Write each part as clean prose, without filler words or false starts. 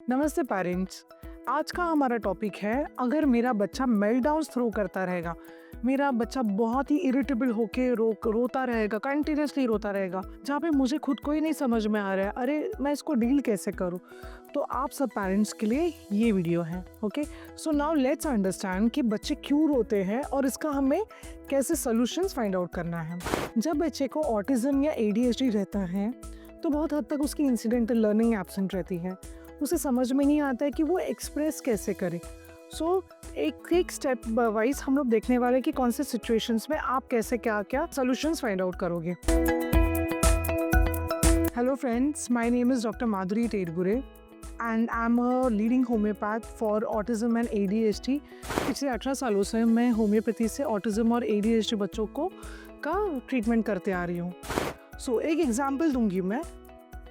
नमस्ते पेरेंट्स। आज का हमारा टॉपिक है, अगर मेरा बच्चा मेल्टडाउन्स थ्रो करता रहेगा, मेरा बच्चा बहुत ही इरिटेबल होके रोता रहेगा, कंटिन्यूसली रोता रहेगा, जहाँ पे मुझे खुद को ही नहीं समझ में आ रहा है, अरे मैं इसको डील कैसे करूँ। तो आप सब पेरेंट्स के लिए ये वीडियो है। Okay, so now let's understand कि बच्चे क्यों रोते हैं और इसका हमें कैसे सोल्यूशंस फाइंड आउट करना है। जब बच्चे को ऑटिज्म या ADHD रहता है तो बहुत हद तक उसकी इंसिडेंटल लर्निंग एब्सेंट रहती है। उसे समझ में नहीं आता है कि वो एक्सप्रेस कैसे करे। सो एक एक स्टेप वाइज हम लोग देखने वाले हैं कि कौन से सिचुएशंस में आप कैसे क्या क्या सॉल्यूशंस फाइंड आउट करोगे। Hello friends, my name is doctor Madhuri Tergure and I am a leading homeopath for autism and ADHD। पिछले 18 सालों से मैं होम्योपैथी से ऑटिज्म और ADHD बच्चों का ट्रीटमेंट करते आ रही हूँ। सो एक एग्जाम्पल दूंगी मैं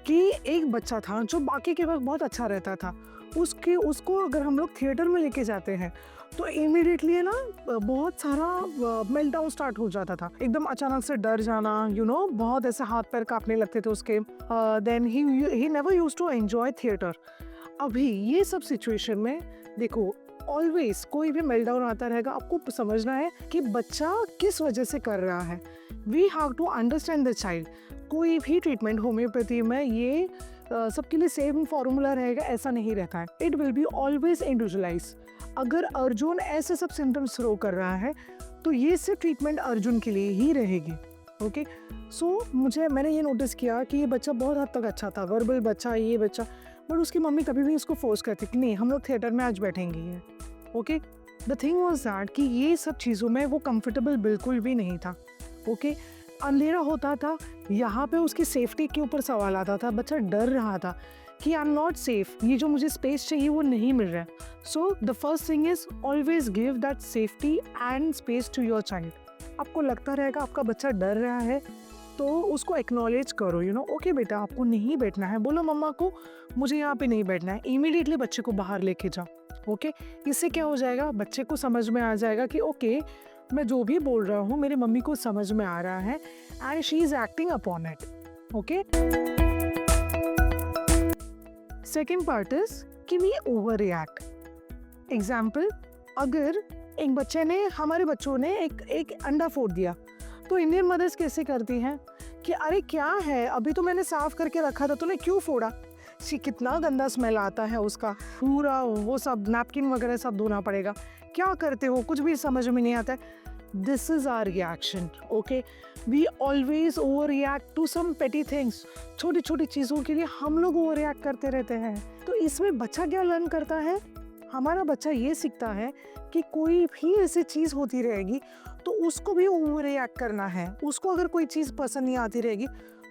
कि एक बच्चा था जो बाकी के वक्त बहुत अच्छा रहता था। उसको अगर हम लोग थिएटर में लेके जाते हैं तो इमीडिएटली है ना बहुत सारा मेल्टडाउन स्टार्ट हो जाता था। एकदम अचानक से डर जाना, बहुत ऐसे हाथ पैर कांपने लगते थे उसके। Then he never used to enjoy theatre. अभी ये सब सिचुएशन में देखो, ऑलवेज कोई भी मेल्टडाउन आता रहेगा, आपको समझना है कि बच्चा किस वजह से कर रहा है। We have to understand the child. कोई भी ट्रीटमेंट होम्योपैथी में ये सबके लिए सेम फॉर्मूला रहेगा ऐसा नहीं रहता है। It will be always individualise. अगर अर्जुन ऐसे सब सिम्टम्स शो कर रहा है तो ये सिर्फ ट्रीटमेंट अर्जुन के लिए ही रहेगी। ओके, सो मैंने ये नोटिस किया कि ये बच्चा बहुत हद तक अच्छा था, वर्बल बच्चा ये बच्चा, बट उसकी मम्मी कभी भी इसको फोर्स करती कि नहीं हम लोग थिएटर में आज बैठेंगे। Okay, the thing was that कि ये सब चीज़ों में वो कंफर्टेबल बिल्कुल भी नहीं था। ओके, अंधेरा होता था, यहाँ पे उसकी सेफ्टी के ऊपर सवाल आता था। बच्चा डर रहा था कि आई एम नॉट सेफ, ये जो मुझे स्पेस चाहिए वो नहीं मिल रहा है। So the first thing is always give that safety and space to your child. आपको लगता रहेगा आपका बच्चा डर रहा है तो उसको एक्नॉलेज करो। ओके बेटा, आपको नहीं बैठना है, बोलो मम्मा को मुझे यहाँ पे नहीं बैठना है। इमीडिएटली बच्चे को बाहर लेके जाओ। ओके, इससे क्या हो जाएगा, बच्चे को समझ में आ जाएगा कि ओके मैं जो भी बोल रहा हूँ मेरी मम्मी को समझ में आ रहा है and she is acting upon it. Okay, second part is कि वी ओवर रिएक्ट। एग्जाम्पल, अगर एक बच्चे ने, हमारे बच्चों ने एक अंडा फोड़ दिया तो इंडियन मदर्स कैसे करती हैं कि अरे क्या है, अभी तो मैंने साफ करके रखा था, तूने क्यों फोड़ा। कितना गंदा स्मेल आता है उसका, पूरा वो सब नैपकिन वगैरह सब धोना पड़ेगा, क्या करते हो, कुछ भी समझ में नहीं आता है। This is our reaction. Okay, we always overreact to some petty things. छोटी छोटी चीज़ों के लिए हम लोग ओवर रिएक्ट करते रहते हैं। तो इसमें बच्चा क्या लर्न करता है, हमारा बच्चा ये सीखता है कि कोई भी ऐसी चीज़ होती रहेगी तो उसको भी ओवर रिएक्ट करना है। उसको अगर कोई चीज़ पसंद नहीं आती रहेगी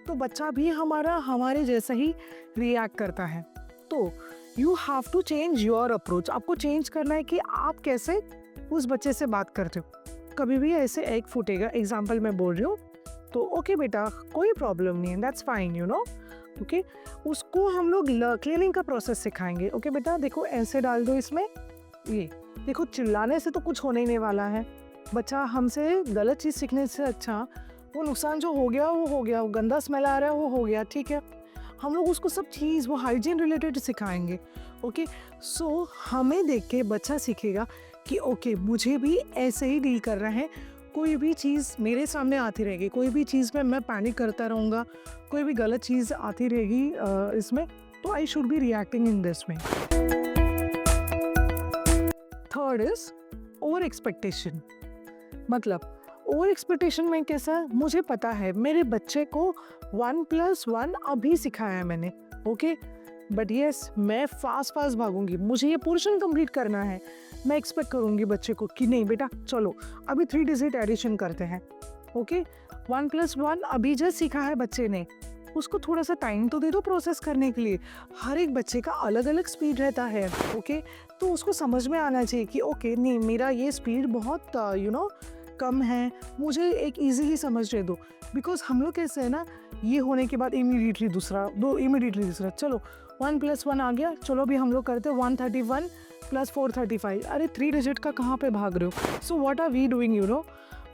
तो बच्चा भी हमारे जैसा ही रिएक्ट करता है। तो you have to change your approach. आपको चेंज करना है कि आप कैसे उस बच्चे से बात करते हो। कभी भी ऐसे एग फूटेगा, एग्जाम्पल मैं बोल रही हूँ, तो ओके बेटा कोई प्रॉब्लम नहीं है, दैट्स फाइन। ओके, उसको हम लोग क्लीनिंग का प्रोसेस सिखाएंगे। ओके बेटा देखो ऐसे डाल दो इसमें, ये देखो, चिल्लाने से तो कुछ होने ही नहीं वाला है। बच्चा हमसे गलत चीज़ सीखने से अच्छा, वो नुकसान जो हो गया वो हो गया, वो गंदा स्मेल आ रहा है वो हो गया, ठीक है। हम लोग उसको सब चीज़ वो हाइजीन रिलेटेड सिखाएंगे। ओके, सो हमें देख के बच्चा सीखेगा कि ओके मुझे भी ऐसे ही डील करना है। कोई भी चीज़ मेरे सामने आती रहेगी, कोई भी चीज़ में मैं पैनिक करता रहूँगा, कोई भी गलत चीज़ आती रहेगी इसमें, तो I should be reacting in this way. Third is over expectation. मतलब ओवर एक्सपेक्टेशन में कैसा, मुझे पता है मेरे बच्चे को 1+1 अभी सिखाया है मैंने। ओके, बट यस मैं फास्ट भागूंगी, मुझे ये पोर्शन कंप्लीट करना है। मैं एक्सपेक्ट करूंगी बच्चे को कि नहीं बेटा चलो अभी 3 डिजिट एडिशन करते हैं। ओके, 1+1 अभी जस्ट सीखा है बच्चे ने, उसको थोड़ा सा टाइम तो दे दो प्रोसेस करने के लिए। हर एक बच्चे का अलग अलग स्पीड रहता है। ओके, तो उसको समझ में आना चाहिए कि ओके नहीं मेरा ये स्पीड बहुत कम है, मुझे एक इजीली समझ दे दो। बिकॉज हम लोग कैसे है ना, ये होने के बाद इमीडिएटली दूसरा, चलो 1+1 आ गया, चलो अभी हम लोग करते हैं 131 + 435। अरे 3 डिजिट का कहाँ पे भाग रहे हो। So what are we doing,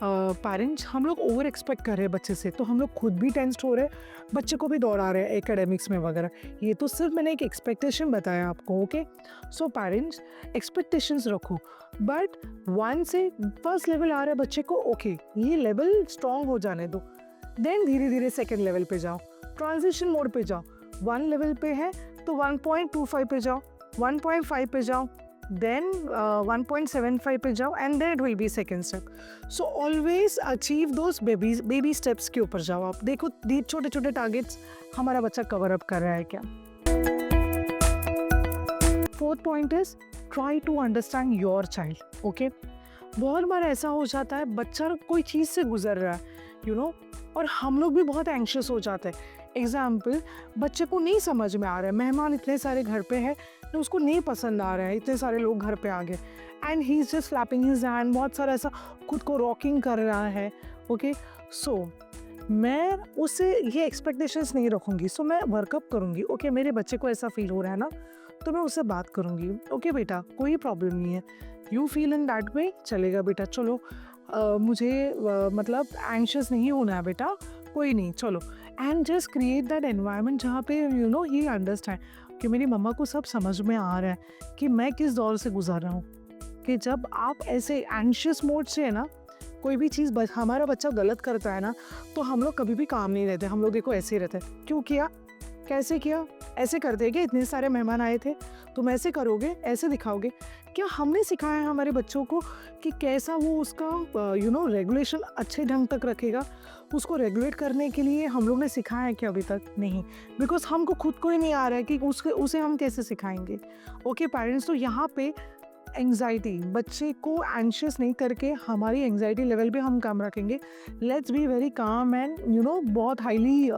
parents हम लोग ओवर एक्सपेक्ट कर रहे हैं बच्चे से, तो हम लोग खुद भी टेंस्ड हो रहे हैं, बच्चे को भी दौड़ा रहे हैं एकेडमिक्स में वगैरह। ये तो सिर्फ मैंने एक एक्सपेक्टेशन बताया आपको, ओके। सो पेरेंट्स एक्सपेक्टेशंस रखो, बट 1 से फर्स्ट लेवल आ रहा है बच्चे को, ओके ये लेवल स्ट्रॉन्ग हो जाने दो, देन धीरे धीरे सेकेंड लेवल पे जाओ, ट्रांजिशन मोड पे जाओ। 1 लेवल पे है तो 1.25 पे जाओ, 1.5 पे जाओ, then 1.75 पे जाओ, and then it will be second step. So always achieve those baby steps के ऊपर जाओ आप। देखो छोटे छोटे टारगेट्स हमारा बच्चा कवर अप कर रहा है क्या। Fourth point is try to understand your child, okay. बहुत बार ऐसा हो जाता है बच्चा कोई चीज़ से गुजर रहा है, यू नो, और हम लोग भी बहुत एंक्शस हो जाते हैं। एग्जाम्पल, बच्चे को नहीं समझ में आ रहा है, मेहमान इतने सारे घर पे है तो उसको नहीं पसंद आ रहा है, इतने सारे लोग घर पे आ गए, and he is just flapping his hand, बहुत सारा ऐसा खुद को रॉकिंग कर रहा है, ओके। सो मैं उससे ये एक्सपेक्टेशंस नहीं रखूँगी, सो मैं वर्कअप करूँगी, ओके मेरे बच्चे को ऐसा फील हो रहा है ना, तो मैं उससे बात करूँगी, ओके बेटा कोई प्रॉब्लम नहीं है, you feel in that way, चलेगा बेटा, चलो मुझे मतलब एंशियस नहीं होना है बेटा, कोई नहीं, चलो। And just create that environment जहाँ पे यू नो ही अंडरस्टैंड कि मेरी मम्मा को सब समझ में आ रहा है कि मैं किस दौर से गुजार रहा हूँ। कि जब आप ऐसे एंशियस मोड से है ना, कोई भी चीज़ हमारा बच्चा गलत करता है ना, तो हम लोग कभी भी काम नहीं रहते, हम लोग देखो ऐसे ही रहते हैं, क्यों किया, कैसे किया, ऐसे कर देंगे, इतने सारे मेहमान आए थे तुम ऐसे करोगे, ऐसे दिखाओगे। क्या हमने सिखाया है हमारे बच्चों को कि कैसा वो उसका यू नो रेगुलेशन अच्छे ढंग तक रखेगा? उसको रेगुलेट करने के लिए हम लोग ने सिखाया है कि अभी तक नहीं, बिकॉज हमको खुद को ही नहीं आ रहा है कि उसे हम कैसे सिखाएंगे। ओके पेरेंट्स, तो यहाँ पे एंग्जाइटी, बच्चे को एंशियस नहीं करके हमारी एंग्जाइटी लेवल पे हम काम रखेंगे। Let's be very calm and you know बहुत highly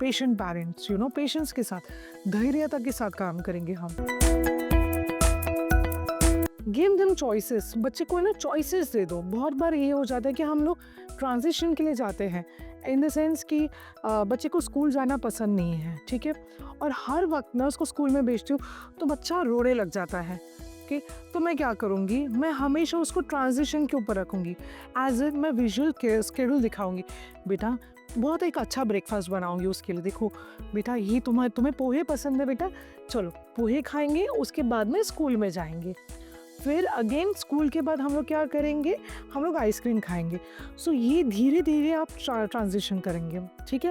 patient parents, you know patience के साथ, धैर्यता के साथ काम करेंगे हम। गिव देम चॉइसेस, बच्चे को ना चॉइसेस दे दो। बहुत बार ये हो जाता है कि हम लोग ट्रांजिशन के लिए जाते हैं, इन द सेंस कि बच्चे को स्कूल जाना पसंद नहीं है, ठीक है, और हर वक्त मैं उसको स्कूल में भेजती हूँ तो बच्चा रोने लग जाता है। ओके, तो मैं क्या करूँगी, मैं हमेशा उसको ट्रांजिशन के ऊपर रखूँगी, एज इट मैं विजुअल स्केड्यूल दिखाऊँगी। बेटा बहुत एक अच्छा ब्रेकफास्ट बनाऊँगी उसके लिए, देखो बेटा ये तुम्हें पोहे पसंद है बेटा, चलो पोहे खाएंगे, उसके बाद में स्कूल में जाएंगे, फिर अगेन स्कूल के बाद हम लोग क्या करेंगे, हम लोग आइसक्रीम खाएंगे। सो ये धीरे धीरे आप ट्रांजिशन करेंगे, ठीक है।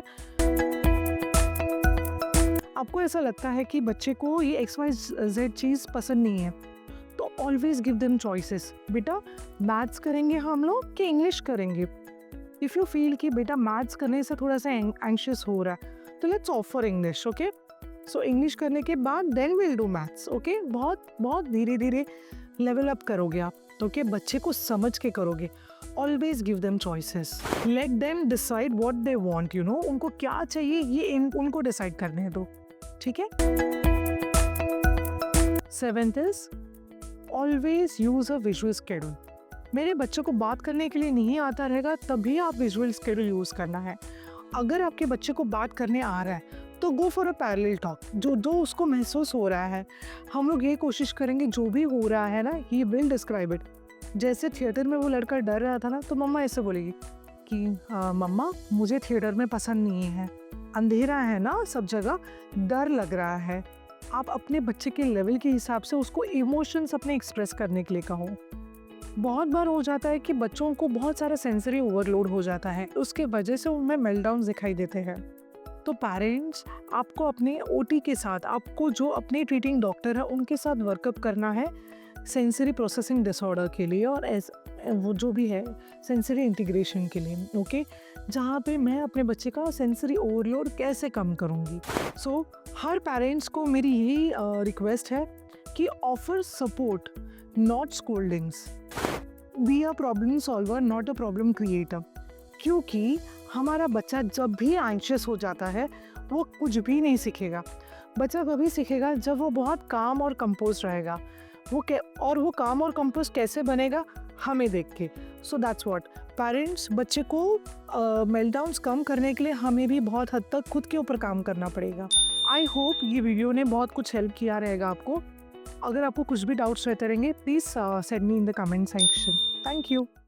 आपको ऐसा लगता है कि बच्चे को ये XYZ चीज़ पसंद नहीं है, तो ऑलवेज गिव देम चॉइसेस। बेटा मैथ्स करेंगे हम लोग कि इंग्लिश करेंगे? इफ़ यू फील कि बेटा मैथ्स करने से थोड़ा सा एंग्शियस हो रहा है, तो let's offer English, okay. So English करने के बाद then will do maths, okay. बहुत बहुत धीरे धीरे लेवल अप करोगे आप, तो ओके बच्चे को समझ के करोगे। Always give them choices, let them decide what they want, you know उनको क्या चाहिए ये उनको डिसाइड करने दो, ठीक है। 7th is always use a visual schedule. मेरे बच्चों को बात करने के लिए नहीं आता रहेगा, तभी आप विजुअल स्केड्यूल यूज करना है। अगर आपके बच्चे को बात करने आ रहा है तो go for a parallel talk, जो उसको महसूस हो रहा है। हम लोग ये कोशिश करेंगे जो भी हो रहा है ना, ही विल डिस्क्राइब इट। जैसे थिएटर में वो लड़का डर रहा था ना, तो मम्मा ऐसे बोलेगी कि मम्मा मुझे थिएटर में पसंद नहीं है, अंधेरा है ना सब जगह, डर लग रहा है। आप अपने बच्चे के लेवल के हिसाब से उसको इमोशंस अपने एक्सप्रेस करने के लिए कहो। बहुत बार हो जाता है कि बच्चों को बहुत सारा सेंसरी ओवरलोड हो जाता है, उसके वजह से उनमें मेल्टडाउन दिखाई देते हैं। तो पेरेंट्स आपको अपने OT के साथ, आपको जो अपने ट्रीटिंग डॉक्टर है उनके साथ वर्कअप करना है सेंसरी प्रोसेसिंग डिसऑर्डर के लिए, और वो जो भी है सेंसरी इंटीग्रेशन के लिए, ओके। जहाँ पे मैं अपने बच्चे का सेंसरी ओवरलोड कैसे कम करूँगी। सो हर पेरेंट्स को मेरी यही रिक्वेस्ट है कि offer support not scoldings, be a problem solver not a problem creator. क्योंकि हमारा बच्चा जब भी एंशियस हो जाता है वो कुछ भी नहीं सीखेगा। बच्चा कभी सीखेगा जब वो बहुत काम और कंपोज रहेगा। वो काम और कंपोज कैसे बनेगा, हमें देख के। सो दैट्स व्हाट पेरेंट्स, बच्चे को मेल्टडाउन्स कम करने के लिए हमें भी बहुत हद तक खुद के ऊपर काम करना पड़ेगा। आई होप ये वीडियो ने बहुत कुछ हेल्प किया रहेगा आपको। अगर आपको कुछ भी डाउट्स रहते रहेंगे, please send me in the comment section. Thank you.